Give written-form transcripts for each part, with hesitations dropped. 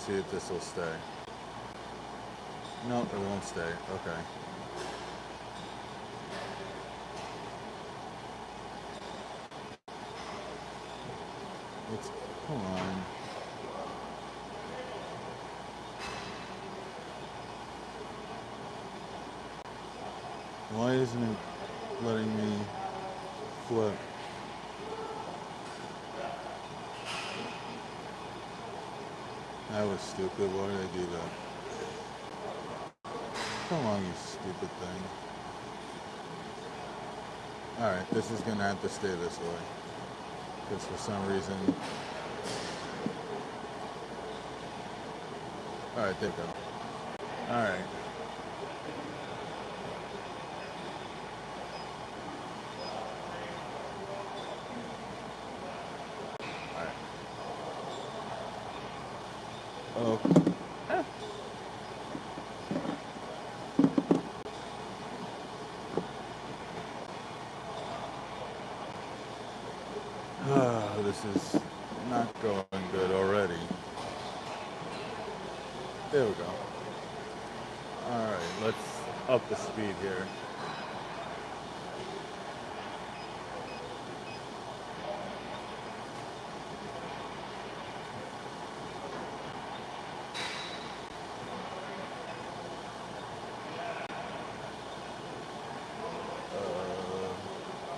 see if this will stay. No, it won't stay. Okay. Let's, come on. Why isn't it letting me flip? That was stupid. Why did I do that? Come on, you stupid thing. Alright, this is gonna have to stay this way. Because for some reason... Alright, there you go. Alright. Oh. This is not going good already. There we go. Alright, let's up the speed here.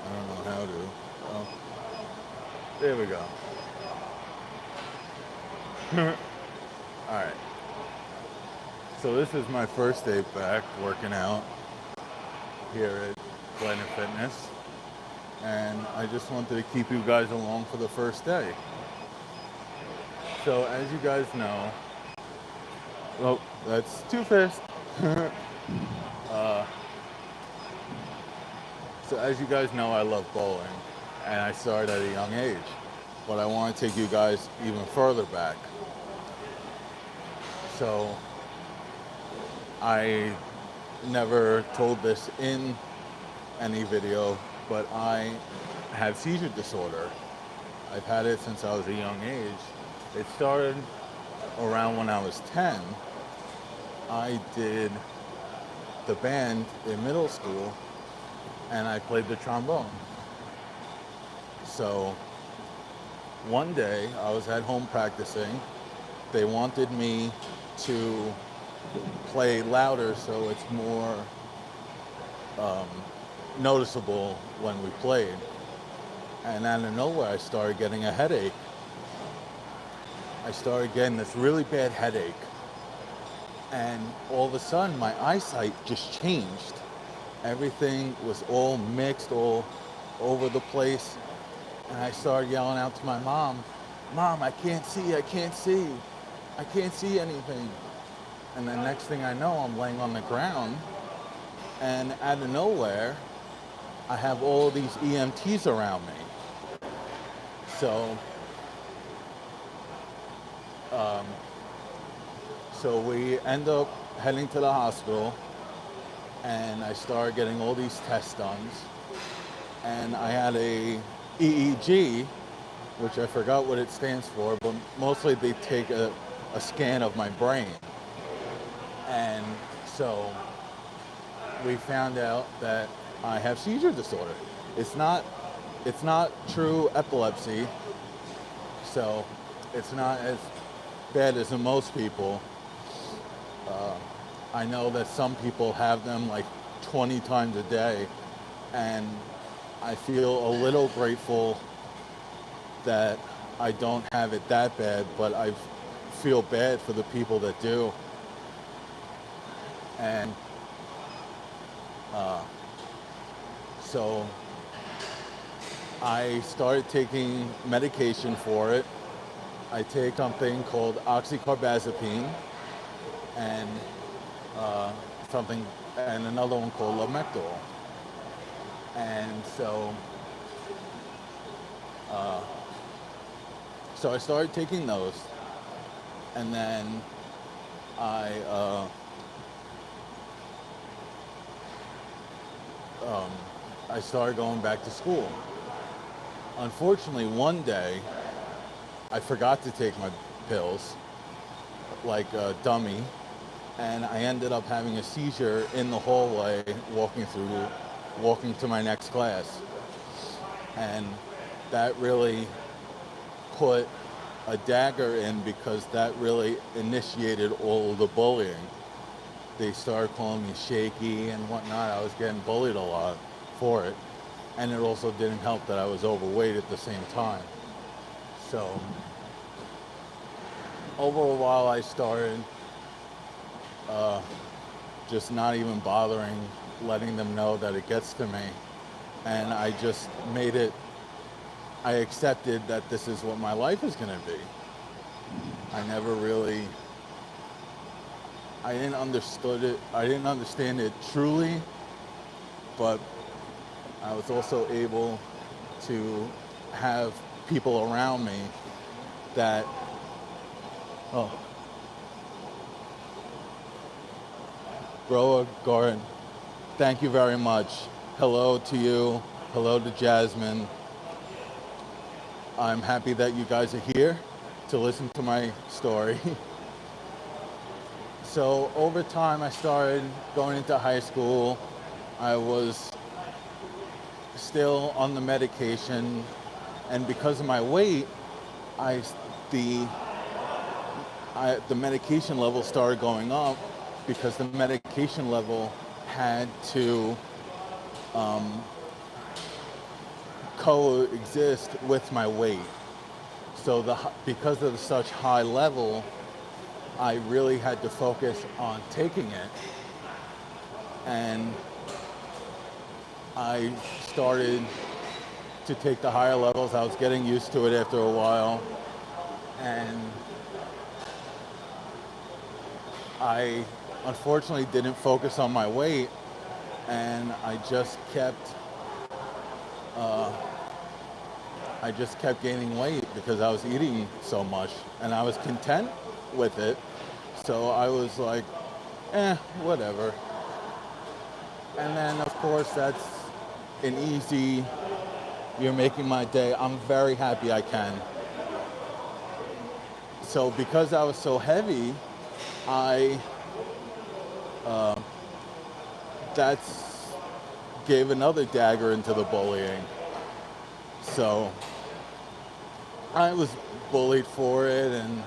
I don't know how to. Oh, there we go. Alright. So this is my first day back working out here at Planet Fitness. And I just wanted to keep you guys along for the first day. So as you guys know, oh, that's too fast. So as you guys know, I love bowling, and I started at a young age. But I want to take you guys even further back. So I never told this in any video, but I have seizure disorder. I've had it since I was a young age. It started around when I was 10. I did the band in middle school, and I played the trombone. So one day I was at home practicing. They wanted me to play louder so it's more noticeable when we played. And out of nowhere I started getting a headache. I started getting this really bad headache. And all of a sudden my eyesight just changed. Everything was all mixed, all over the place. And I started yelling out to my mom, "Mom, I can't see, I can't see. I can't see anything." And the next thing I know, I'm laying on the ground. And out of nowhere, I have all these EMTs around me. So, so we end up heading to the hospital. And I started getting all these tests done. And I had a EEG, which I forgot what it stands for, but mostly they take a scan of my brain. And so we found out that I have seizure disorder. It's not true epilepsy, so it's not as bad as in most people. I know that some people have them like 20 times a day, and I feel a little grateful that I don't have it that bad, but I feel bad for the people that do. And so I started taking medication for it. I take something called oxycarbazepine and and another one called Lamictal. And so I started taking those, and then I started going back to school. Unfortunately, one day I forgot to take my pills, like a dummy, and I ended up having a seizure in the hallway walking to my next class. And that really put a dagger in because that really initiated all of the bullying. They started calling me shaky and whatnot. I was getting bullied a lot for it. And it also didn't help that I was overweight at the same time. So over a while I started just not even bothering letting them know that it gets to me. And I just I accepted that this is what my life is going to be. I never really, I didn't understand it truly, but I was also able to have people around me that, oh, grow a garden. Thank you very much. Hello to you. Hello to Jasmine. I'm happy that you guys are here to listen to my story. So over time, I started going into high school. I was still on the medication, and because of my weight, the the medication level started going up because the medication level had to coexist with my weight. So because of such high level, I really had to focus on taking it. And I started to take the higher levels. I was getting used to it after a while. And I unfortunately didn't focus on my weight, and I just kept gaining weight because I was eating so much, and I was content with it. So I was like, whatever. And then of course that's an easy, you're making my day. I'm very happy I can. So because I was so heavy, that's gave another dagger into the bullying. So I was bullied for it, and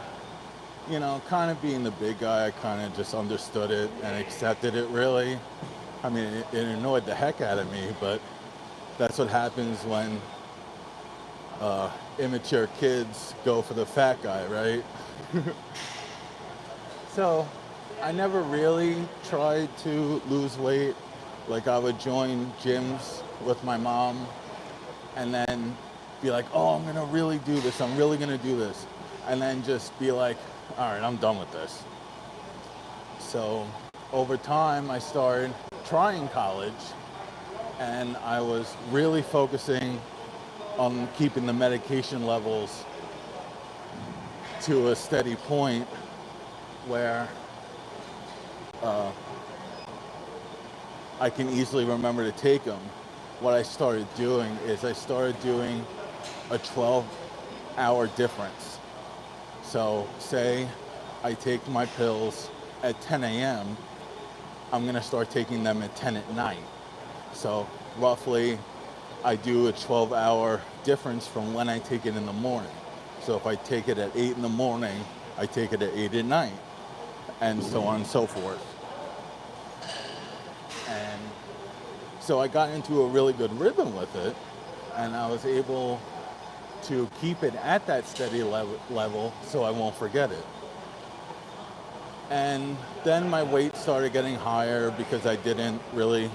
kind of being the big guy, I kind of just understood it and accepted it, really. I mean, it annoyed the heck out of me, but that's what happens when immature kids go for the fat guy, right? So I never really tried to lose weight. Like, I would join gyms with my mom and then be like, oh, I'm gonna really do this. I'm really gonna do this. And then just be like, all right, I'm done with this. So over time, I started trying college, and I was really focusing on keeping the medication levels to a steady point where I can easily remember to take them. What I started doing is I started doing a 12-hour difference. So say I take my pills at 10 a.m., I'm gonna start taking them at 10 at night. So roughly I do a 12-hour difference from when I take it in the morning. So if I take it at 8 in the morning, I take it at 8 at night, and so on and so forth. And so I got into a really good rhythm with it, and I was able to keep it at that steady level so I won't forget it. And then my weight started getting higher because I didn't really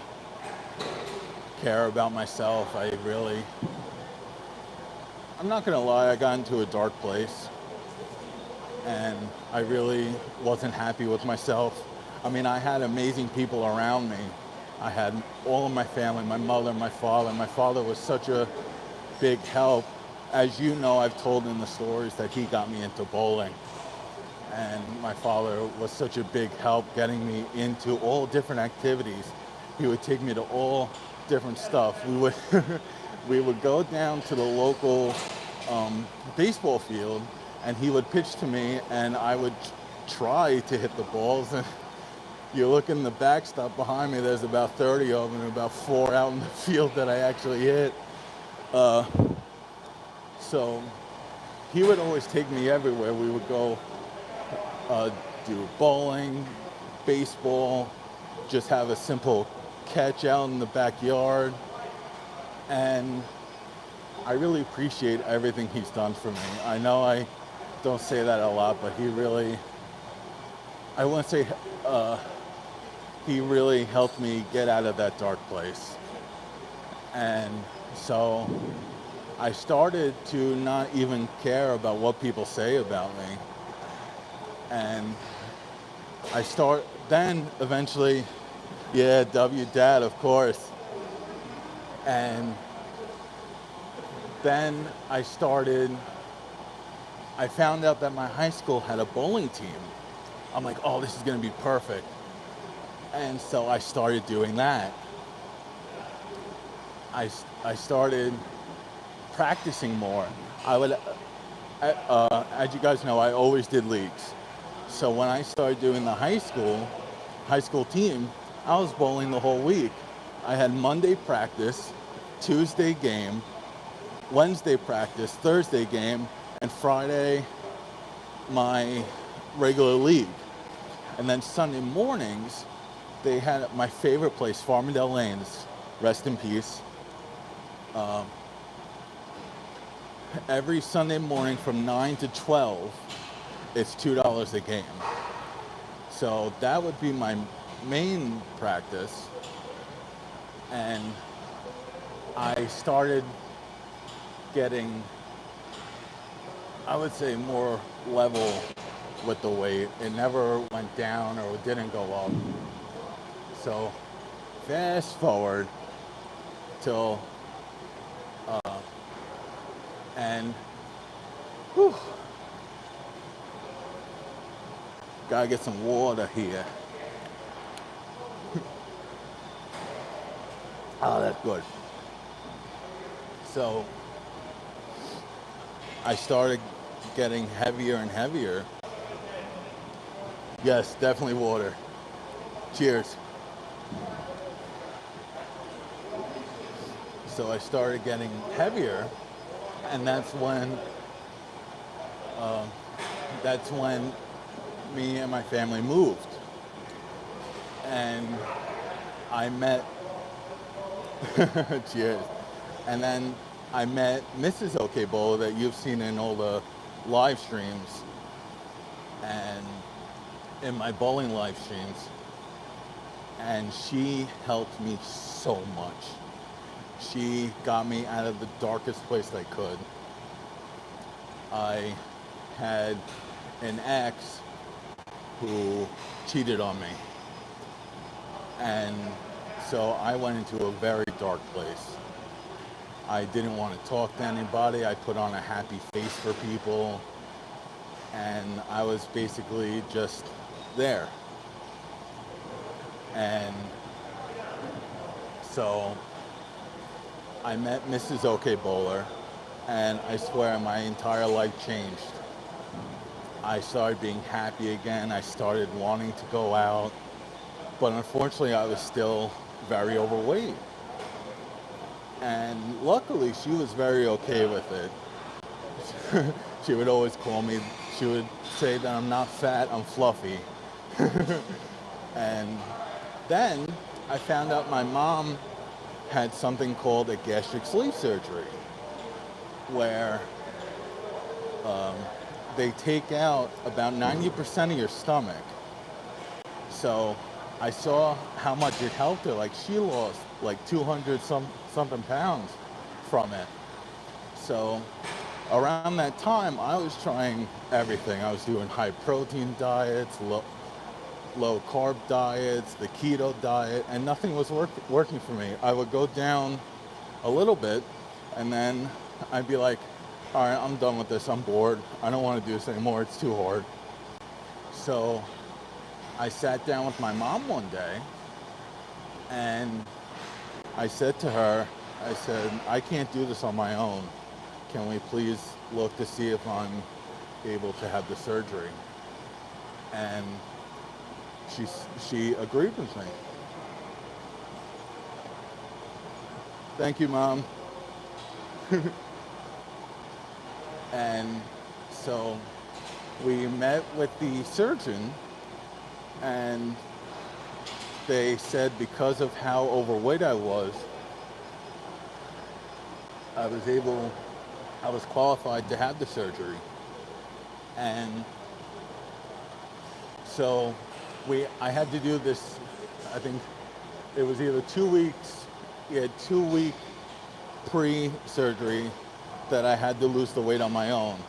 care about myself. I'm not gonna lie, I got into a dark place, and I really wasn't happy with myself. I mean, I had amazing people around me. I had all of my family, my mother, my father. My father was such a big help. As you know, I've told in the stories that he got me into bowling. And my father was such a big help getting me into all different activities. He would take me to all different stuff. We would go down to the local baseball field, and he would pitch to me, and I would try to hit the balls, and you look in the backstop behind me, there's about 30 of them and about 4 out in the field that I actually hit. Uh, so he would always take me everywhere. We would go do bowling, baseball, just have a simple catch out in the backyard. And I really appreciate everything he's done for me. I know I don't say that a lot, but he really, I wouldn't say he really helped me get out of that dark place. And so I started to not even care about what people say about me. And then eventually, yeah, W Dad, of course. And then I found out that my high school had a bowling team. I'm like, oh, this is gonna be perfect. And so I started doing that. I started practicing more. As you guys know, I always did leagues. So when I started doing the high school team, I was bowling the whole week. I had Monday practice, Tuesday game, Wednesday practice, Thursday game, and Friday my regular league. And then Sunday mornings, they had my favorite place, Farmingdale Lanes, rest in peace. Every Sunday morning from 9 to 12, it's $2 a game. So that would be my main practice. And I started getting, I would say, more level with the weight. It never went down or didn't go up. So fast forward till, and whew, gotta get some water here. Oh, that's good. So I started getting heavier and heavier. Yes, definitely water. Cheers. So I started getting heavier, and that's when me and my family moved. And I met, cheers. And then I met Mrs. OK Bowler that you've seen in all the live streams and in my bowling live streams. And she helped me so much. She got me out of the darkest place I could. I had an ex who cheated on me. And so I went into a very dark place. I didn't want to talk to anybody. I put on a happy face for people. And I was basically just there. And so I met Mrs. OK Bowler, and I swear my entire life changed. I started being happy again. I started wanting to go out, but unfortunately I was still very overweight. And luckily she was very okay with it. She would always call me, she would say that I'm not fat, I'm fluffy. And then I found out my mom had something called a gastric sleeve surgery, where they take out about 90% of your stomach. So I saw how much it helped her. Like, she lost like 200 something pounds from it. So around that time, I was trying everything. I was doing high protein diets, low carb diets, the keto diet, and nothing was working for me. I would go down a little bit, and then I'd be like, all right, I'm done with this. I'm bored. I don't want to do this anymore. It's too hard. So I sat down with my mom one day, and I said to her, I said, I can't do this on my own. Can we please look to see if I'm able to have the surgery? And she she agreed with me. Thank you, Mom. And so we met with the surgeon, and they said because of how overweight I was, I was able, I was qualified to have the surgery. And so I had to do this, I think it was either 2 weeks, we had 2 week pre-surgery that I had to lose the weight on my own,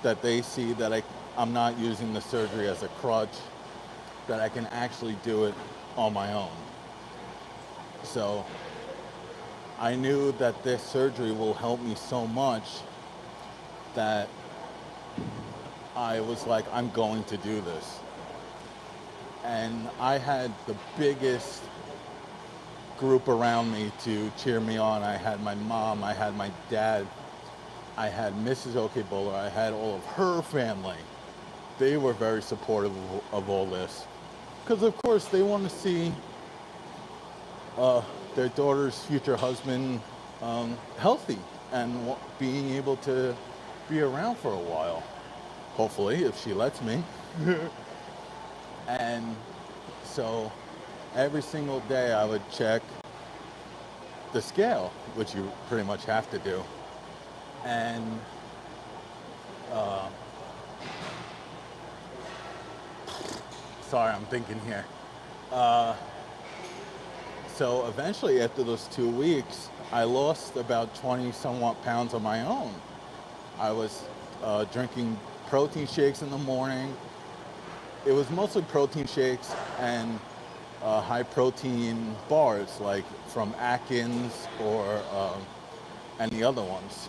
that they see that I'm not using the surgery as a crutch, that I can actually do it on my own. So I knew that this surgery will help me so much that I was like, I'm going to do this. And I had the biggest group around me to cheer me on. I had my mom, I had my dad, I had Mrs. Okebola, I had all of her family. They were very supportive of all this. Because of course they want to see their daughter's future husband healthy and being able to be around for a while. Hopefully, if she lets me. And so every single day I would check the scale, which you pretty much have to do. And sorry, I'm thinking here. So eventually, after those 2 weeks, I lost about 20 somewhat pounds on my own. I was drinking protein shakes in the morning. It was mostly protein shakes and high protein bars, like from Atkins or any other ones.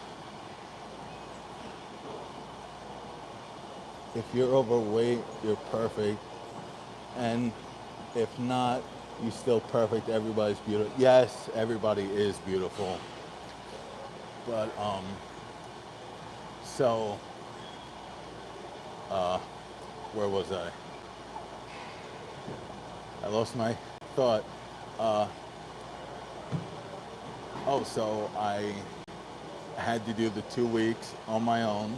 If you're overweight, you're perfect. And if not, you're still perfect. Everybody's beautiful. Yes, everybody is beautiful. But so where was I? I lost my thought. So I had to do the 2 weeks on my own,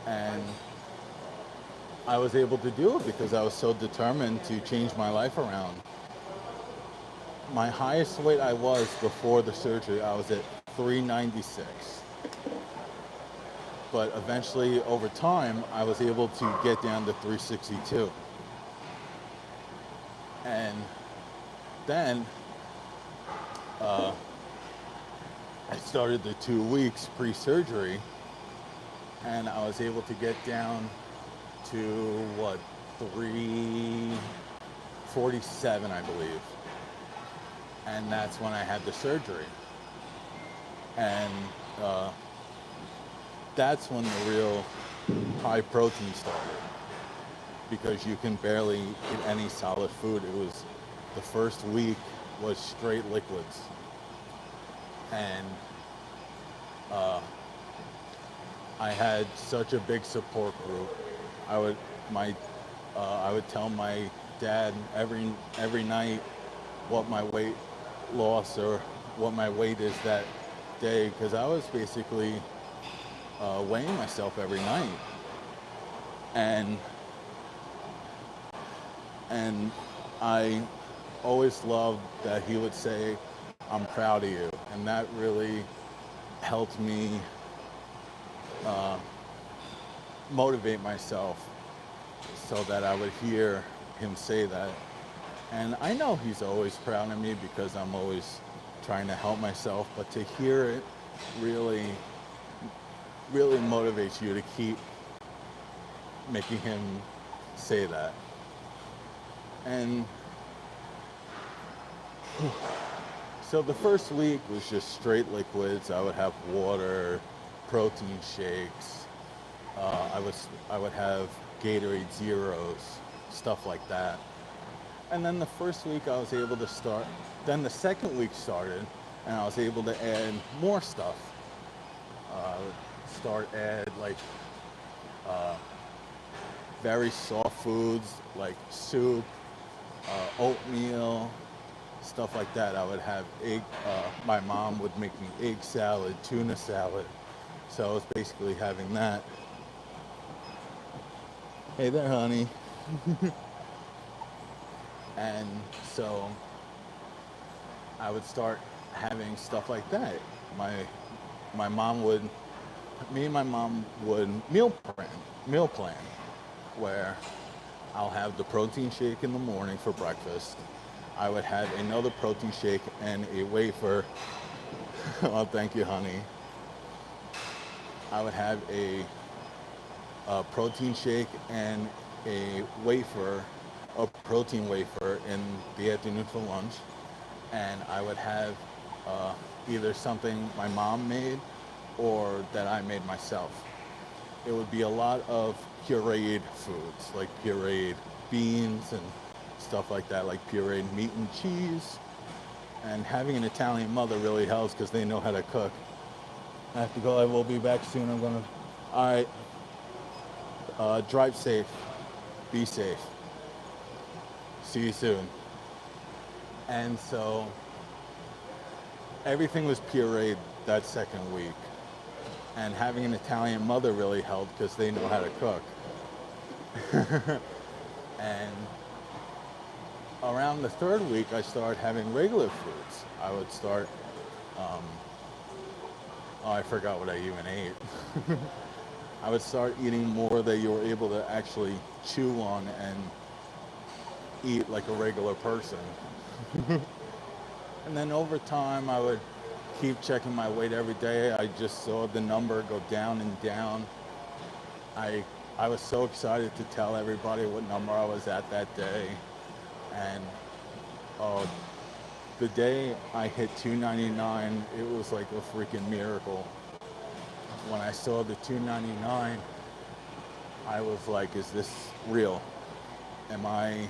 and I was able to do it because I was so determined to change my life around. My highest weight I was before the surgery, I was at 396. But eventually, over time, I was able to get down to 362. And then I started the 2 weeks pre-surgery, and I was able to get down to 347, I believe. And that's when I had the surgery. And that's when the real high protein started, because you can barely eat any solid food. It was the first week was straight liquids. And I had such a big support group. I would tell my dad every night what my weight loss or what my weight is that day, because I was basically weighing myself every night. And I always loved that he would say, "I'm proud of you," and that really helped me motivate myself, so that I would hear him say that. And I know he's always proud of me because I'm always trying to help myself, but to hear it really, really motivates you to keep making him say that. And so the first week was just straight liquids. I would have water, protein shakes. I would have Gatorade Zeros, stuff like that. And then the first week I was able to start. Then the second week started, and I was able to add more stuff. Add like very soft foods like soup, oatmeal, stuff like that. I would have egg. My mom would make me egg salad, tuna salad. So I was basically having that. Hey there, honey. And so I would start having stuff like that. My my mom would, me and my mom would meal plan, where I'll have the protein shake in the morning for breakfast. I would have another protein shake and a wafer. Oh, thank you, honey. I would have a protein shake and a wafer, a protein wafer in the afternoon for lunch. And I would have either something my mom made or that I made myself. It would be a lot of pureed foods, like pureed beans and stuff like that, like pureed meat and cheese. And having an Italian mother really helps because they know how to cook. I have to go. I will be back soon. I'm gonna. All right. Drive safe. Be safe. See you soon. And so everything was pureed that second week. And having an Italian mother really helped because they know how to cook. And around the third week, I started having regular foods. I would start, um, oh, I forgot what I even ate. I would start eating more that you were able to actually chew on and eat like a regular person. And then over time, I would keep checking my weight every day. I just saw the number go down and down. I I was so excited to tell everybody what number I was at that day. And oh, the day I hit 299, it was like a freaking miracle. When I saw the 299, I was like, is this real? Am I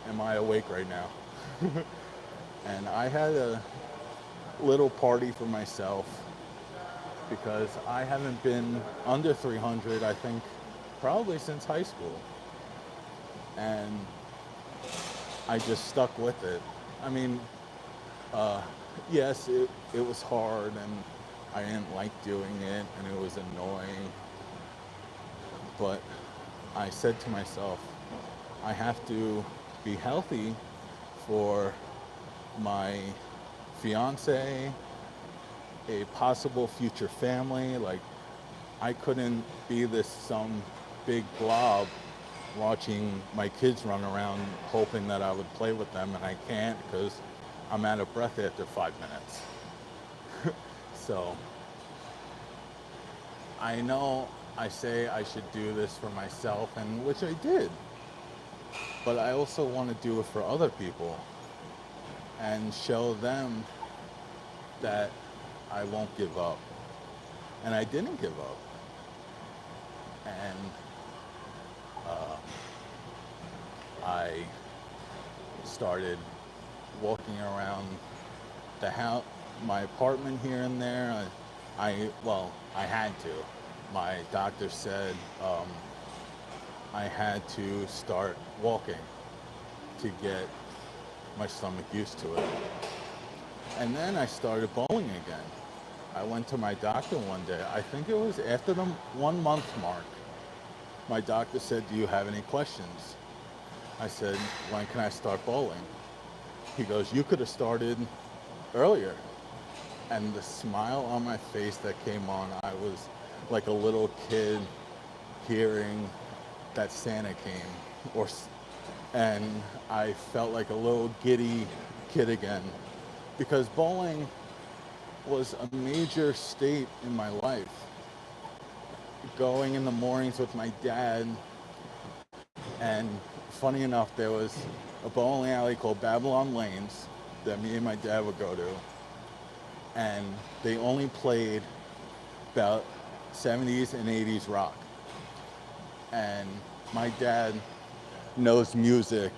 am I awake right now? And I had a little party for myself because I haven't been under 300, I think, probably since high school. And I just stuck with it. I mean, uh, yes, it was hard and I didn't like doing it and it was annoying. But I said to myself, I have to be healthy for my fiance, a possible future family. Like, I couldn't be this some big blob watching my kids run around hoping that I would play with them, and I can't because I'm out of breath after 5 minutes. So I know I say I should do this for myself, and which I did, but I also want to do it for other people and show them that I won't give up. And I didn't give up. And uh, I started walking around the house, my apartment here and there. Well, I had to. My doctor said I had to start walking to get my stomach used to it. And then I started bowling again. I went to my doctor one day. I think it was after the 1 month mark. My doctor said, "Do you have any questions?" I said, "When can I start bowling?" He goes, "You could have started earlier." And the smile on my face that came on, I was like a little kid hearing that Santa came, and I felt like a little giddy kid again, because bowling was a major state in my life. Going in the mornings with my dad, and funny enough, there was a bowling alley called Babylon Lanes that me and my dad would go to, and they only played about 70s and 80s rock. And my dad knows music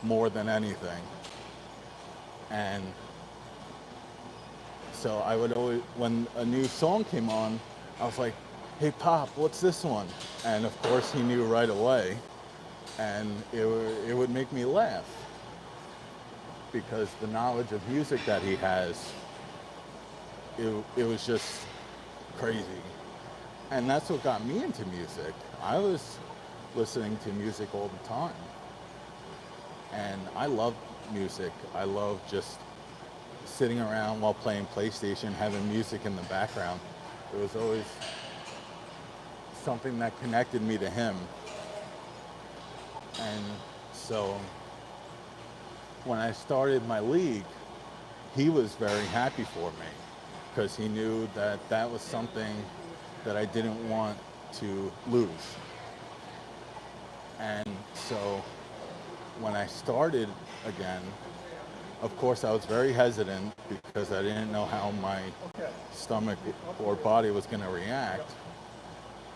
more than anything. And so I would always, when a new song came on, I was like, "Hey, Pop, what's this one?" And of course, he knew right away, and it would make me laugh because the knowledge of music that he has, it was just crazy. And that's what got me into music. I was listening to music all the time, and I love music. I love just sitting around while playing PlayStation, having music in the background. It was always something that connected me to him. And so when I started my league, he was very happy for me because he knew that that was something that I didn't want to lose. And so when I started again, of course, I was very hesitant because I didn't know how my stomach or body was going to react.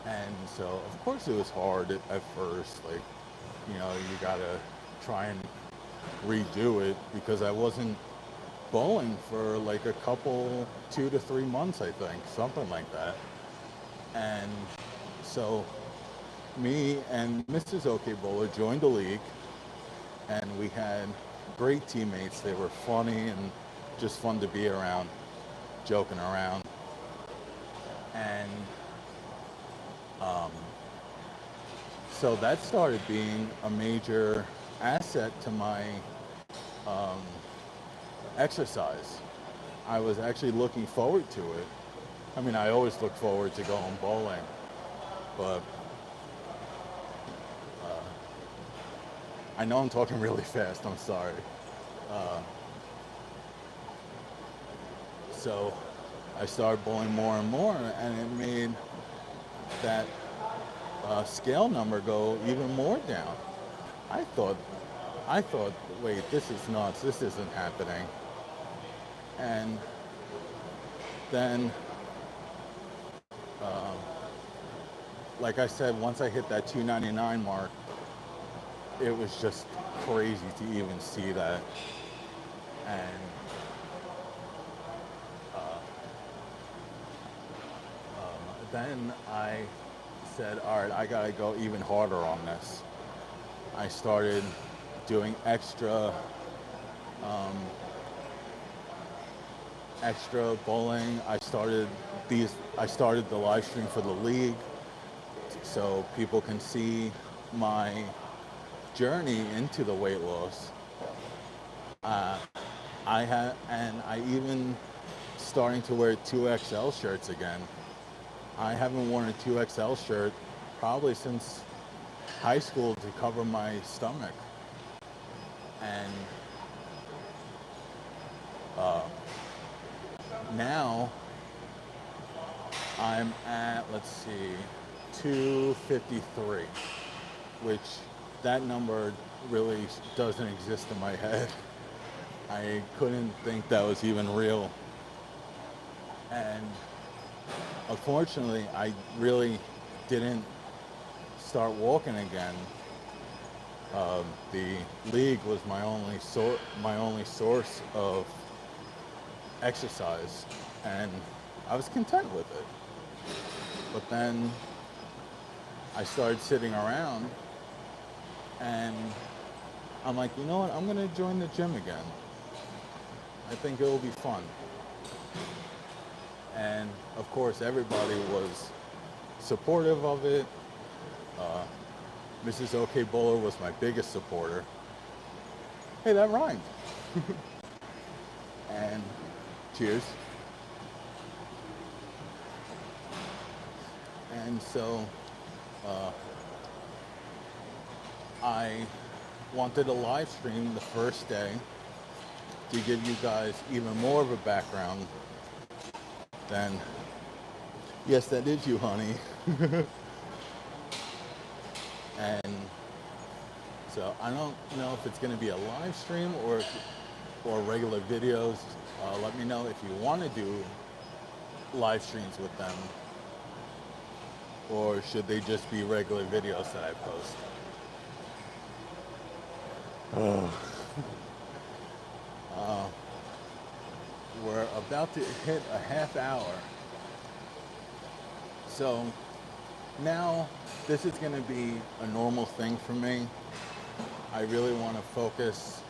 And so, of course, it was hard at first. Like, you got to try and redo it because I wasn't bowling for like a couple, 2 to 3 months, I think, something like that. And so me and Mrs. OK Bowler joined the league, and we had great teammates. They were funny and just fun to be around, joking around. And so that started being a major asset to my exercise. I was actually looking forward to it. I mean, I always look forward to going bowling, but I know I'm talking really fast. I'm sorry. So I started bowling more and more, and it made that scale number go even more down. I thought, wait, this is nuts. This isn't happening. And then, like I said, once I hit that 299 mark, it was just crazy to even see that. And then I said, all right, I gotta go even harder on this. I started doing extra bowling. I started the live stream for the league so people can see my journey into the weight loss. I even starting to wear 2XL shirts again. I haven't worn a 2XL shirt probably since high school to cover my stomach. And now I'm at, let's see, 253, which that number really doesn't exist in my head. I couldn't think that was even real. And unfortunately, I really didn't start walking again. The league was my only source of exercise, and I was content with it. But then I started sitting around, and I'm like, you know what? I'm gonna join the gym again. I think it will be fun. And of course, everybody was supportive of it. Mrs. OK Bowler was my biggest supporter. Hey, that rhymed. And cheers. And so I wanted a live stream the first day to give you guys even more of a background than, yes, that is you, honey. And so I don't know if it's going to be a live stream or regular videos. Let me know if you want to do live streams with them, or should they just be regular videos that I post. We're about to hit a half hour. So Now, this is going to be a normal thing for me. I really want to focus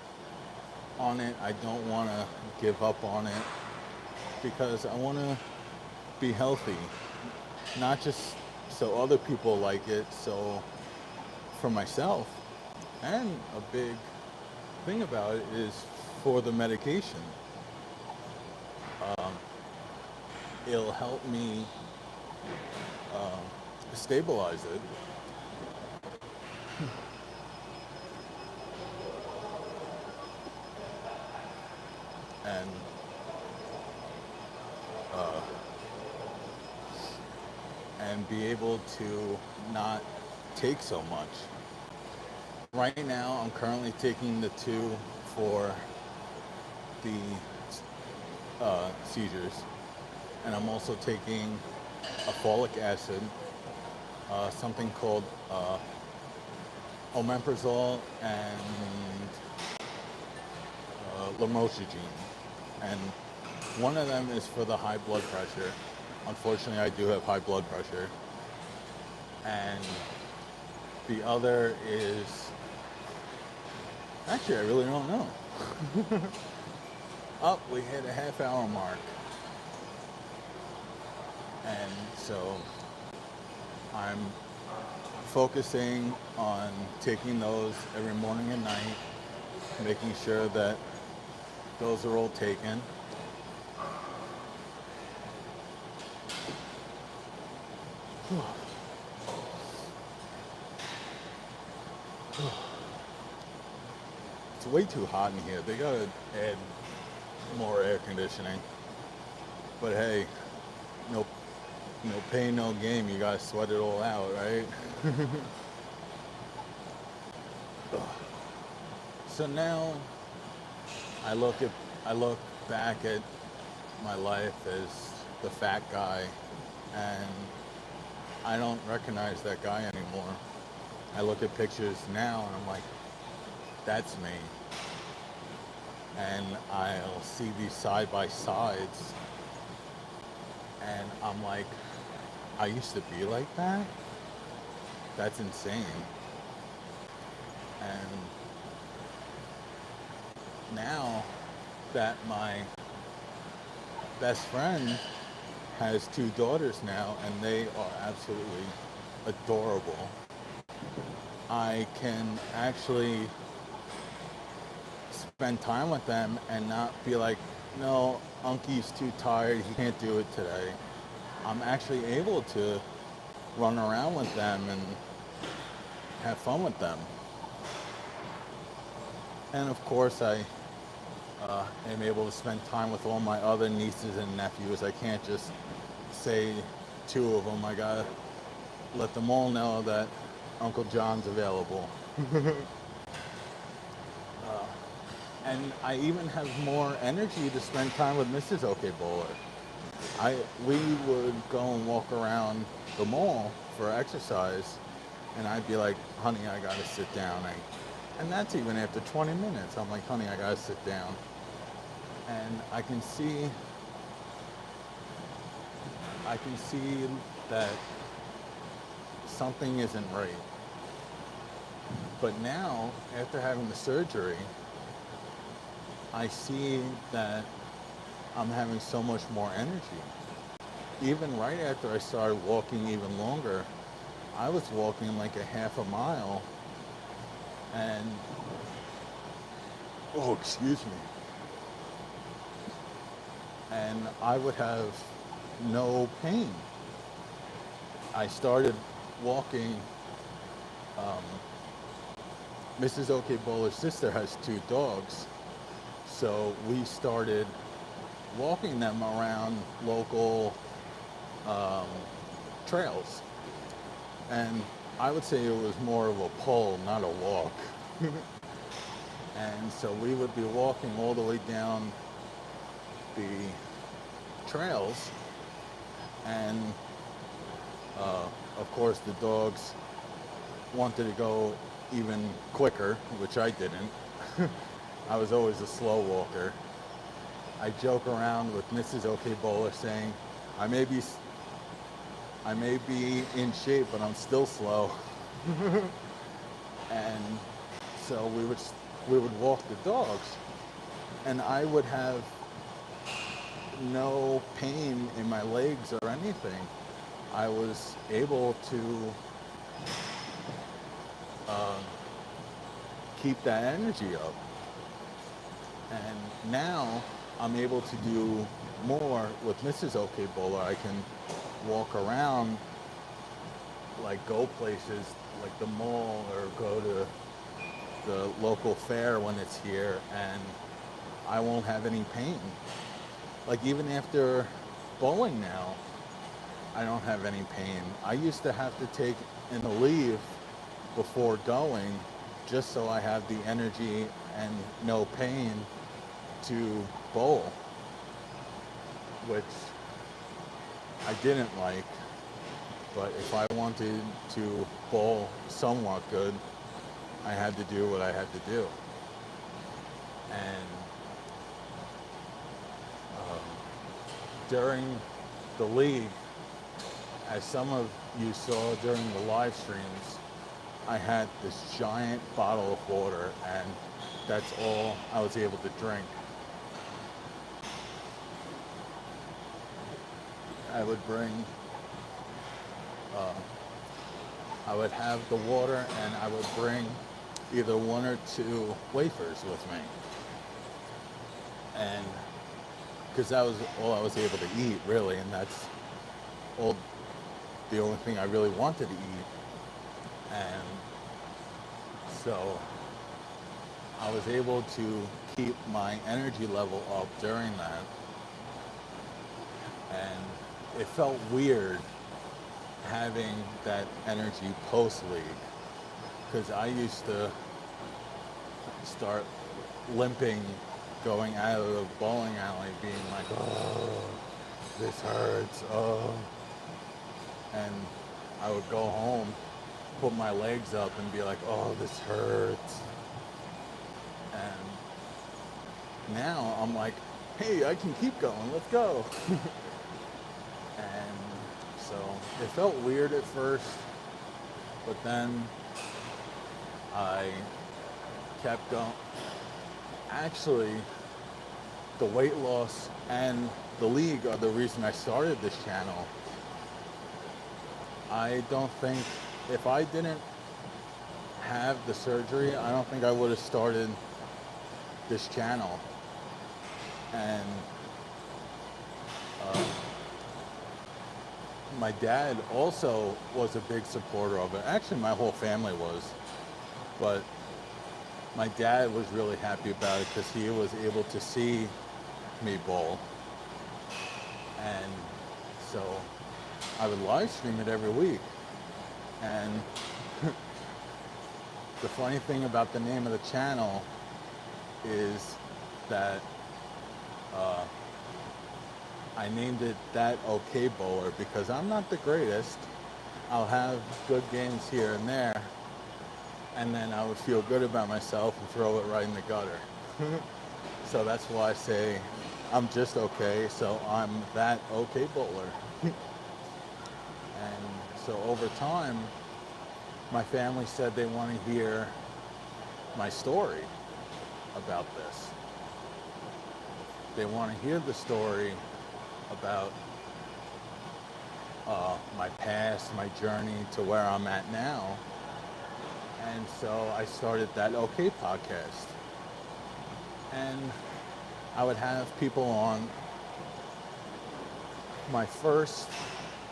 on it. I don't want to give up on it because I want to be healthy, not just so other people like it, so for myself. And a big thing about it is for the medication. Um, it'll help me stabilize it. And uh, and be able to not take so much. Right now, I'm currently taking the two for the seizures, and I'm also taking a folic acid, something called omeprazole, and lamotrigine. And one of them is for the high blood pressure. Unfortunately, I do have high blood pressure. And the other is, actually, I really don't know. Oh, we hit a half-hour mark. And so I'm focusing on taking those every morning and night, making sure that those are all taken. It's way too hot in here. They gotta add more air conditioning. But hey, no, no pain, no game. You gotta sweat it all out, right? So now I look back at my life as the fat guy, and I don't recognize that guy anymore. I look at pictures now and I'm like, that's me. And I'll see these side by sides and I'm like, I used to be like that? That's insane. And now that my best friend has two daughters now and they are absolutely adorable, I can actually spend time with them and not be like, no, Unkie's too tired, he can't do it today. I'm actually able to run around with them and have fun with them. And of course, I am able to spend time with all my other nieces and nephews. I can't just say two of them. I gotta let them all know that Uncle John's available. And I even have more energy to spend time with Mrs. OK Bowler. We would go and walk around the mall for exercise, and I'd be like, honey, I gotta sit down. And that's even after 20 minutes. I'm like, honey, I gotta sit down. And I can see that something isn't right. But now, after having the surgery, I see that I'm having so much more energy. Even right after I started walking even longer, I was walking like a half a mile and, oh, excuse me. And I would have no pain. I started walking. Mrs. OK Bowler's sister has two dogs, so we started walking them around local trails. And I would say it was more of a pull, not a walk. And so we would be walking all the way down the trails, and of course the dogs wanted to go even quicker, which I didn't. I was always a slow walker. I joke around with Mrs. OK Bowler saying, I may be I may be in shape, but I'm still slow. And so we would walk the dogs, and I would have no pain in my legs or anything. I was able to uh, keep that energy up. And now I'm able to do more with Mrs. OK Bowler. I can walk around, like go places like the mall or go to the local fair when it's here, and I won't have any pain. Like even after bowling now, I don't have any pain. I used to have to take an Aleve before going just so I have the energy and no pain to bowl, which I didn't like. But if I wanted to bowl somewhat good, I had to do what I had to do. And during the league, as some of you saw during the live streams, I had this giant bottle of water, and that's all I was able to drink. I would bring, uh, I would have the water, and I would bring either one or two wafers with me. And because that was all I was able to eat, really, and that's all the only thing I really wanted to eat. And so I was able to keep my energy level up during that. And it felt weird having that energy post league, because I used to start limping going out of the bowling alley being like, oh, this hurts, oh. And I would go home, put my legs up and be like, oh, this hurts. And now I'm like, hey, I can keep going, let's go. And so it felt weird at first, but then I kept going. Actually, the weight loss and the league are the reason I started this channel. I don't think, if I didn't have the surgery, I don't think I would have started this channel. And my dad also was a big supporter of it. Actually, my whole family was. But my dad was really happy about it because he was able to see me bowl. And so I would live stream it every week. And the funny thing about the name of the channel is that I named it That OK Bowler because I'm not the greatest. I'll have good games here and there, and then I would feel good about myself and throw it right in the gutter. So that's why I say I'm just okay, so I'm That OK Bowler. And so over time, my family said they want to hear my story about this. They want to hear the story about my past, my journey to where I'm at now. And so I started That OK podcast. And I would have people on. My first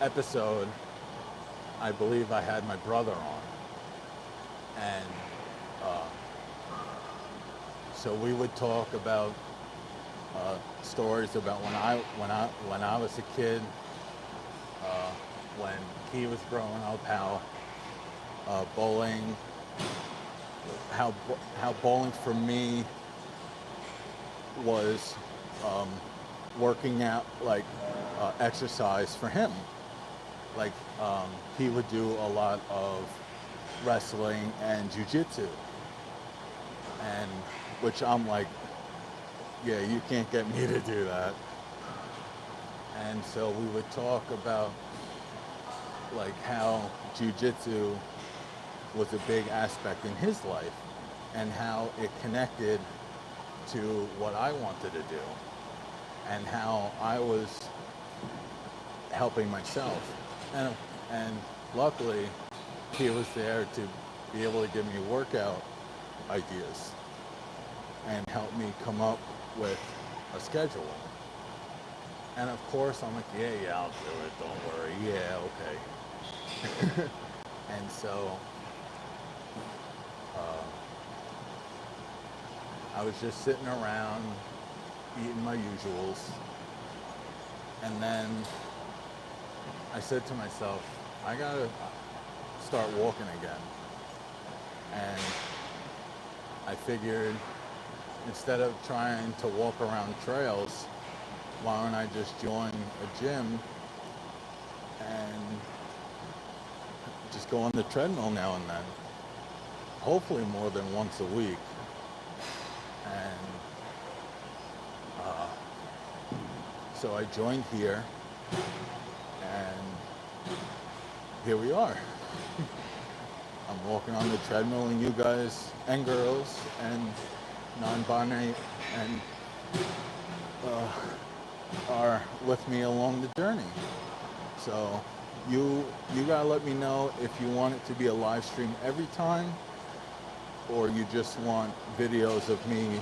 episode, I believe I had my brother on. And so we would talk about stories about when I was a kid, when he was growing up, how bowling, how bowling for me was working out, like exercise for him. Like he would do a lot of wrestling and jiu-jitsu, and which I'm like, yeah, you can't get me to do that. And so we would talk about like how jujitsu was a big aspect in his life and how it connected to what I wanted to do and how I was helping myself. And luckily, he was there to be able to give me workout ideas and help me come up with a schedule. And of course, I'm like, yeah, I'll do it. Don't worry. Yeah, okay. And so I was just sitting around eating my usuals. And then I said to myself, I gotta start walking again. And I figured instead of trying to walk around trails, why don't I just join a gym and just go on the treadmill now and then, hopefully more than once a week. And so I joined here, and here we are. I'm walking on the treadmill, and you guys and girls and non-binary and are with me along the journey. So you gotta let me know if you want it to be a live stream every time, or you just want videos of me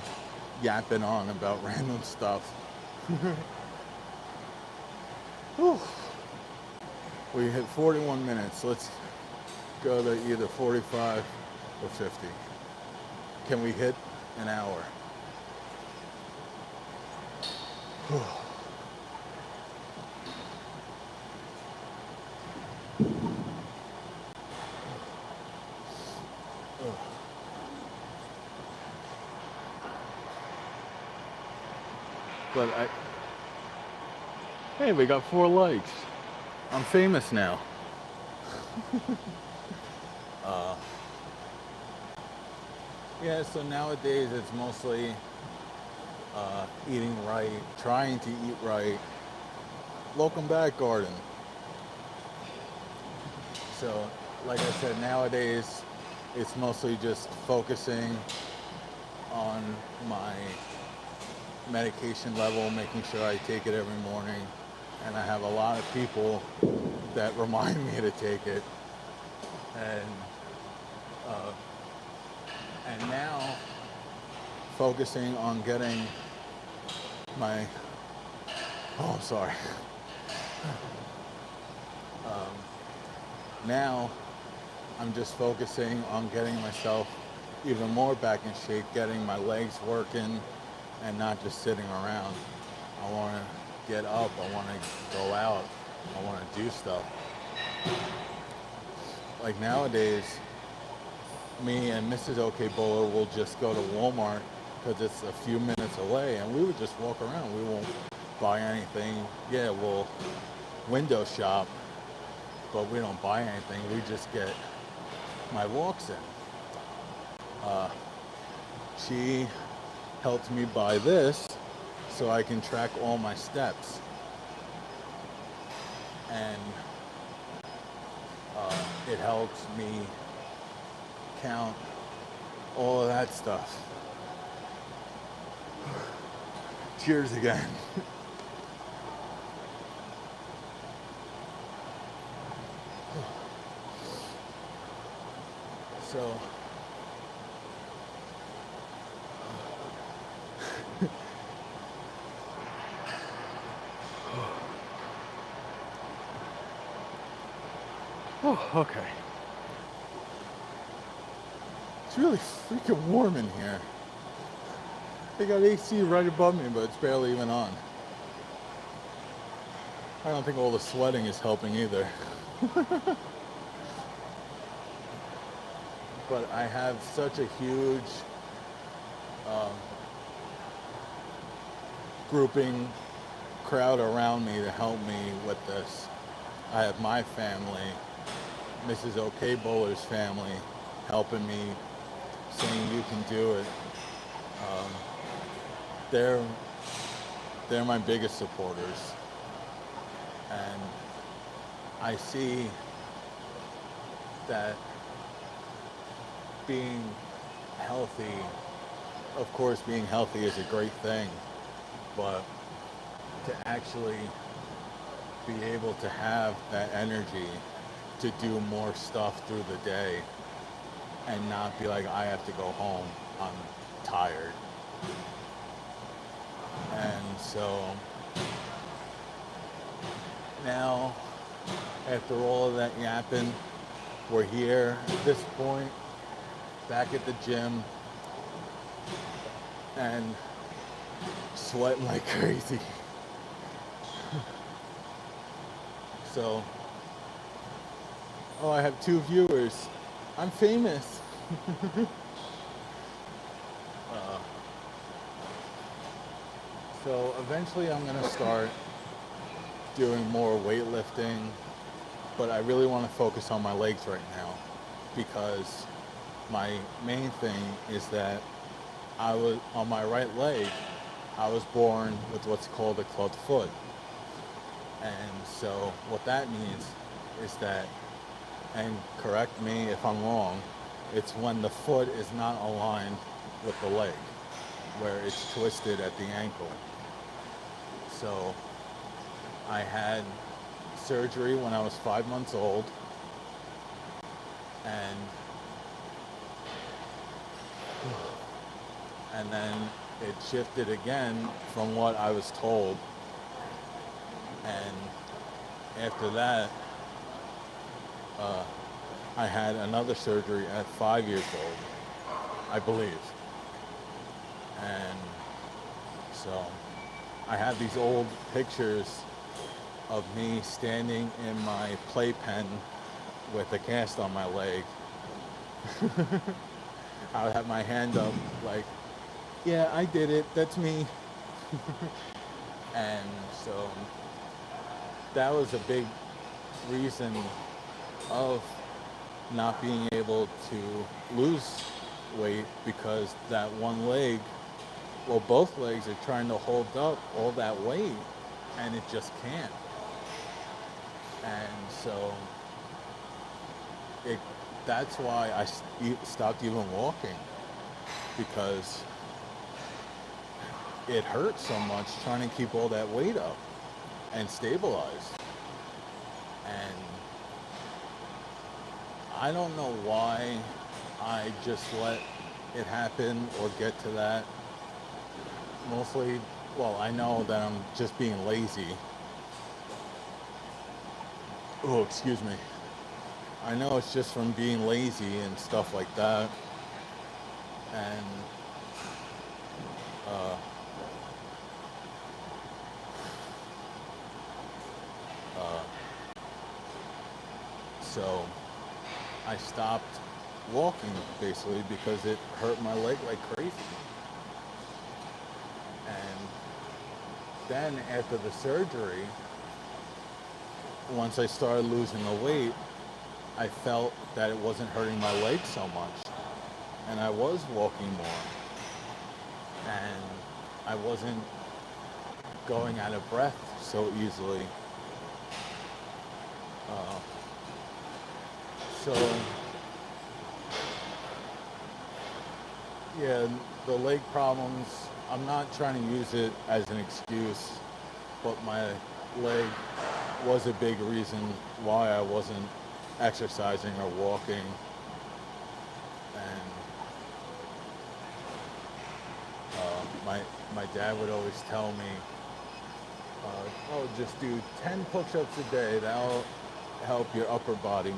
yapping on about random stuff. Whew. We hit 41 minutes. Let's go to either 45 or 50. Can we hit an hour? But hey, we got 4 likes. I'm famous now. Yeah, so nowadays it's mostly eating right, trying to eat right. Welcome back, Garden. So, like I said, nowadays it's mostly just focusing on my medication level, making sure I take it every morning. And I have a lot of people that remind me to take it. And now focusing on getting my, oh, I'm sorry. Now I'm just focusing on getting myself even more back in shape, getting my legs working and not just sitting around. I want to get up, I want to go out, I want to do stuff. Like nowadays, me and Mrs. OK Bowler will just go to Walmart because it's a few minutes away, and we would just walk around. We won't buy anything. Yeah, we'll window shop, but we don't buy anything. We just get my walks in. She helped me buy this so I can track all my steps. And it helps me count all of that stuff. Cheers again. So oh, okay. It's really freaking warm in here. They got AC right above me, but it's barely even on. I don't think all the sweating is helping either. But I have such a huge grouping crowd around me to help me with this. I have my family, Mrs. OK Bowler's family, helping me, saying you can do it. They're my biggest supporters. And I see that being healthy, of course, being healthy is a great thing, but to actually be able to have that energy to do more stuff through the day and not be like, I have to go home, I'm tired. And so now, after all of that yapping, we're here at this point, back at the gym, and sweating like crazy. So, oh, I have 2 viewers. I'm famous. uh, so eventually I'm gonna start doing more weightlifting, but I really want to focus on my legs right now because my main thing is that I was on my right leg. I was born with what's called a club foot. And so what that means is that, and correct me if I'm wrong, it's when the foot is not aligned with the leg, where it's twisted at the ankle. So I had surgery when I was 5 months old, and then it shifted again from what I was told. And after that, I had another surgery at 5 years old, I believe. And so I have these old pictures of me standing in my playpen with a cast on my leg. I would have my hand up like, yeah, I did it, that's me. And so that was a big reason of not being able to lose weight, because that one leg, well, both legs are trying to hold up all that weight and it just can't. And so that's why I stopped even walking, because it hurts so much trying to keep all that weight up and stabilize. And I don't know why I just let it happen or get to that. Mostly, well, I know that I'm just being lazy. Oh, excuse me. I know it's just from being lazy and stuff like that. And uh, so I stopped walking basically because it hurt my leg like crazy. And then after the surgery, once I started losing the weight, I felt that it wasn't hurting my legs so much. And I was walking more. And I wasn't going out of breath so easily. So, yeah, the leg problems, I'm not trying to use it as an excuse, but my leg was a big reason why I wasn't exercising or walking. And my dad would always tell me, oh, just do 10 push-ups a day, that'll help your upper body.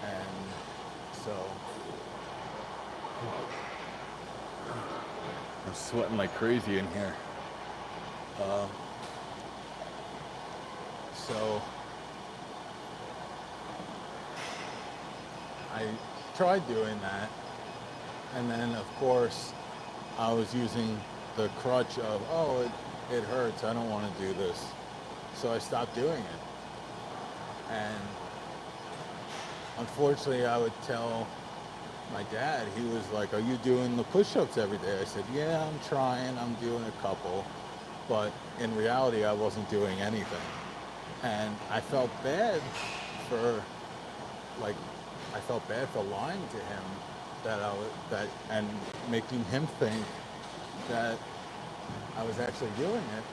And so I'm sweating like crazy in here. So I tried doing that, and then of course I was using the crutch of, oh, it hurts, I don't want to do this. So I stopped doing it. And unfortunately, I would tell my dad, he was like, are you doing the push-ups every day? I said, yeah, I'm trying, I'm doing a couple. But in reality, I wasn't doing anything. And I felt bad for like I felt bad for lying to him and making him think that I was actually doing it.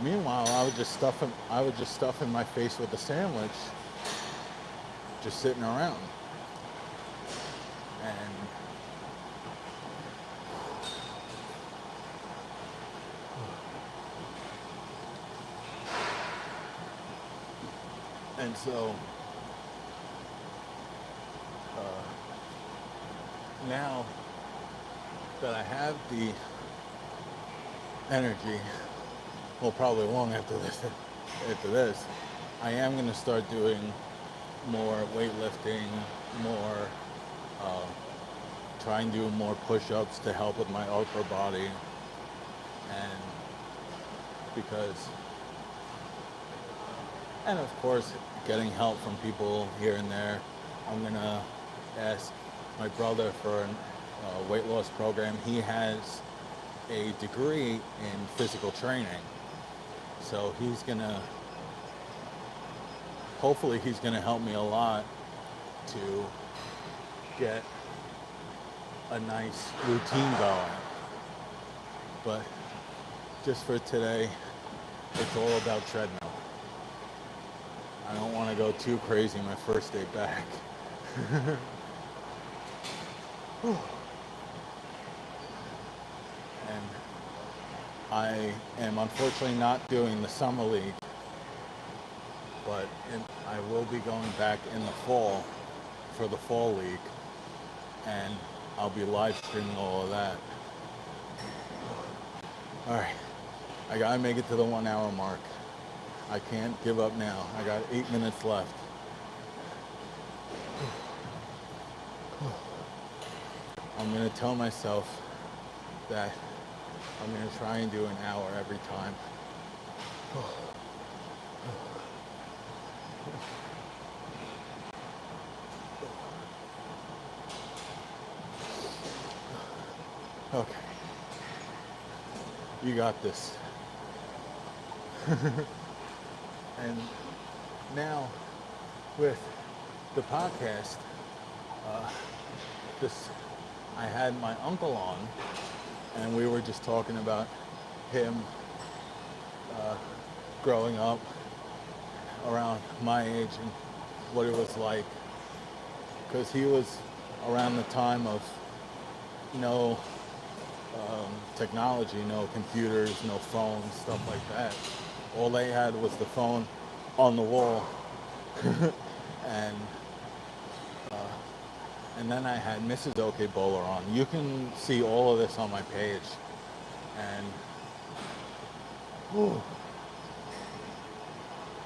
Meanwhile, I would just stuff in my face with a sandwich, just sitting around. And so now that I have the energy, well, probably long after this, I am going to start doing more weightlifting, more, try and do more push-ups to help with my upper body, and and of course, getting help from people here and there. I'm going to ask my brother for a weight loss program. He has a degree in physical training. So hopefully he's going to help me a lot to get a nice routine going. But just for today, it's all about treadmill. I don't want to go too crazy my first day back. And I am unfortunately not doing the summer league, but I will be going back in the fall for the fall league, and I'll be live streaming all of that. All right, I gotta make it to the 1 hour mark. I can't give up now. I got 8 minutes left. I'm gonna tell myself that I'm gonna try and do an hour every time. Okay. You got this. And now with the podcast, I had my uncle on, and we were just talking about him growing up around my age and what it was like, because he was around the time of no technology, no computers, no phones, stuff like that. All they had was the phone on the wall. And then I had Mrs. OK Bowler on. You can see all of this on my page.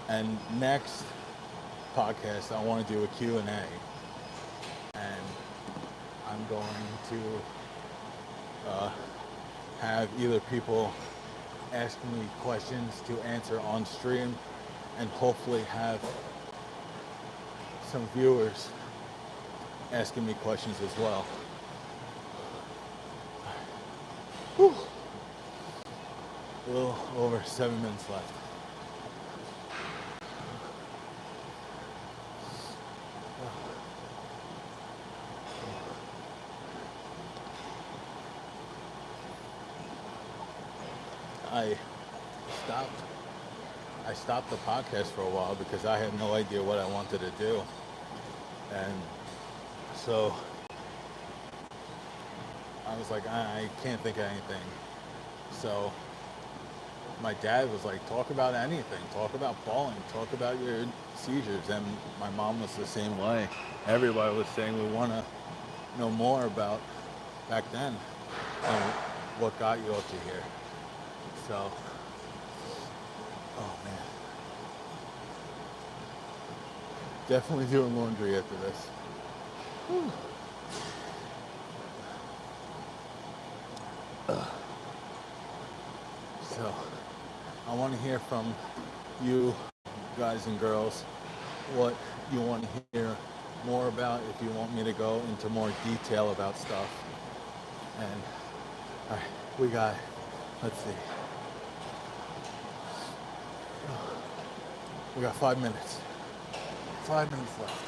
And next podcast, I want to do a Q&A. And I'm going to have either people ask me questions to answer on stream, and hopefully have some viewers asking me questions as well. Whew. A little over 7 minutes left. I stopped the podcast for a while because I had no idea what I wanted to do. And so I was like, I can't think of anything. So my dad was like, talk about anything. Talk about falling. Talk about your seizures. And my mom was the same way. Everybody was saying we want to know more about back then and what got you up to here. So, oh man. Definitely doing laundry after this. Whew. So, I want to hear from you guys and girls what you want to hear more about, if you want me to go into more detail about stuff. And all right, we got, let's see, we got 5 minutes. 5 minutes left.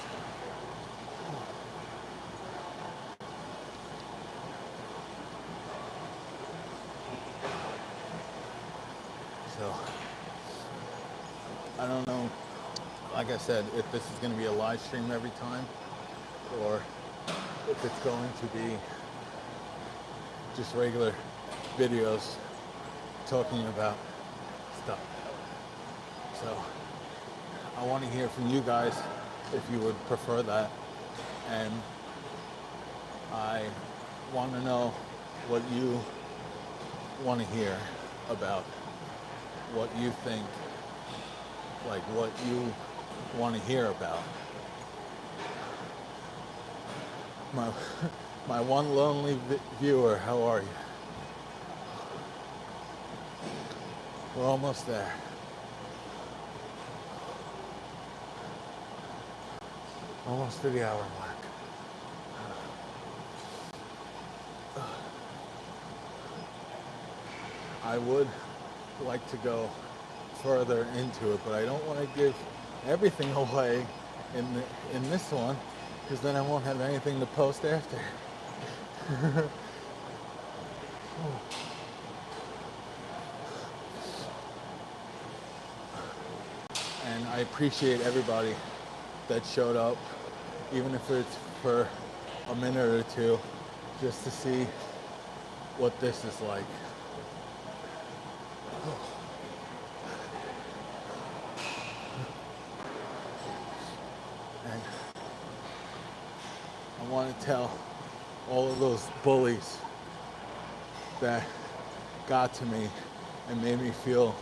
So I don't know, like I said, if this is going to be a live stream every time or if it's going to be just regular videos talking about stuff. So I want to hear from you guys if you would prefer that. And I want to know what you want to hear about, what you think, like what you want to hear about. My, my one lonely viewer, how are you? We're almost there. Almost to the hour mark. I would like to go further into it, but I don't want to give everything away in this one, because then I won't have anything to post after. And I appreciate everybody that showed up, even if it's for a minute or two, just to see what this is like. And I want to tell all of those bullies that got to me and made me feel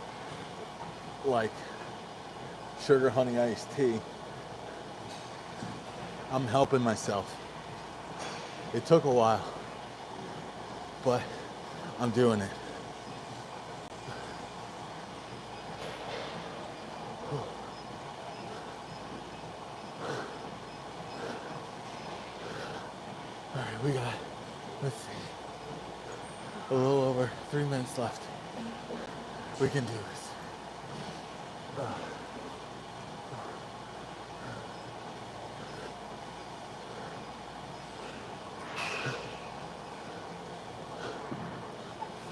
like sugar honey iced tea. I'm helping myself. It took a while, but I'm doing it. All right, we got, let's see, a little over 3 minutes left. We can do this.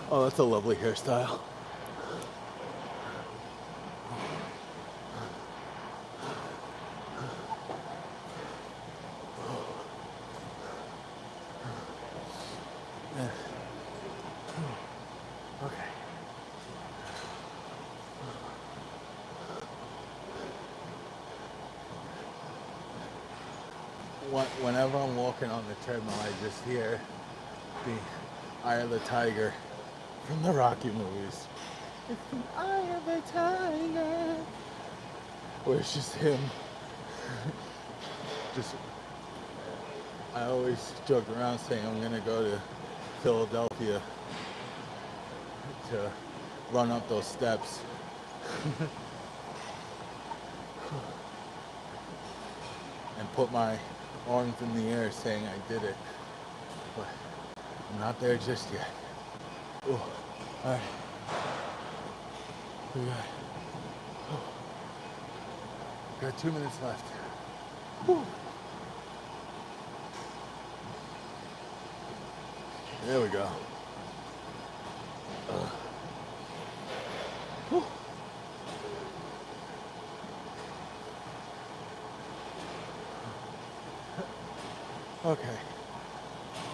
Oh, that's a lovely hairstyle. Okay. Whenever I'm walking on the treadmill, I just hear the Eye of the Tiger from the Rocky movies. It's the Eye of the Tiger. Where it's just him. Just, I always joke around saying I'm gonna go to Philadelphia to run up those steps. And put my arms in the air saying I did it. But I'm not there just yet. Ooh. All right. We got 2 minutes left. Whew. There we go. Whew. Okay.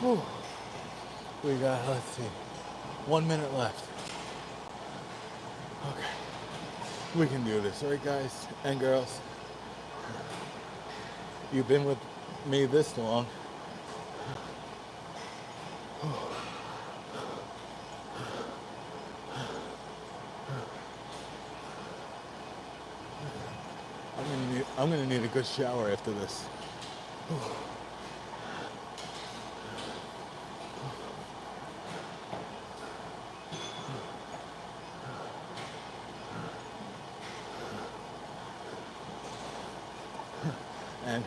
Whew. We got, let's see, 1 minute left. Okay. We can do this, right, guys and girls? You've been with me this long. I'm gonna need a good shower after this. And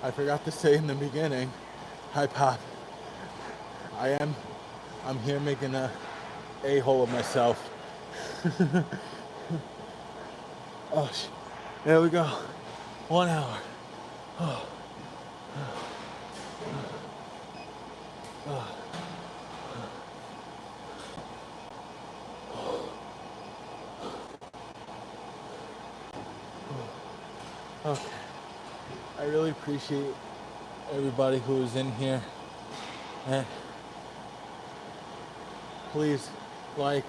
I forgot to say in the beginning, hi Pop. I'm here making a a-hole of myself. Oh, there we go. 1 hour. Oh. Okay. I really appreciate everybody who is in here. And please like,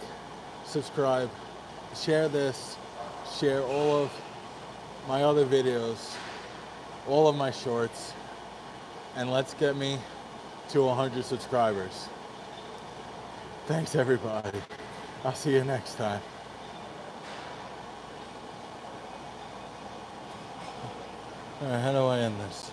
subscribe, share this, share all of my other videos, all of my shorts, and let's get me to 100 subscribers. Thanks everybody. I'll see you next time. All right, how do I end this?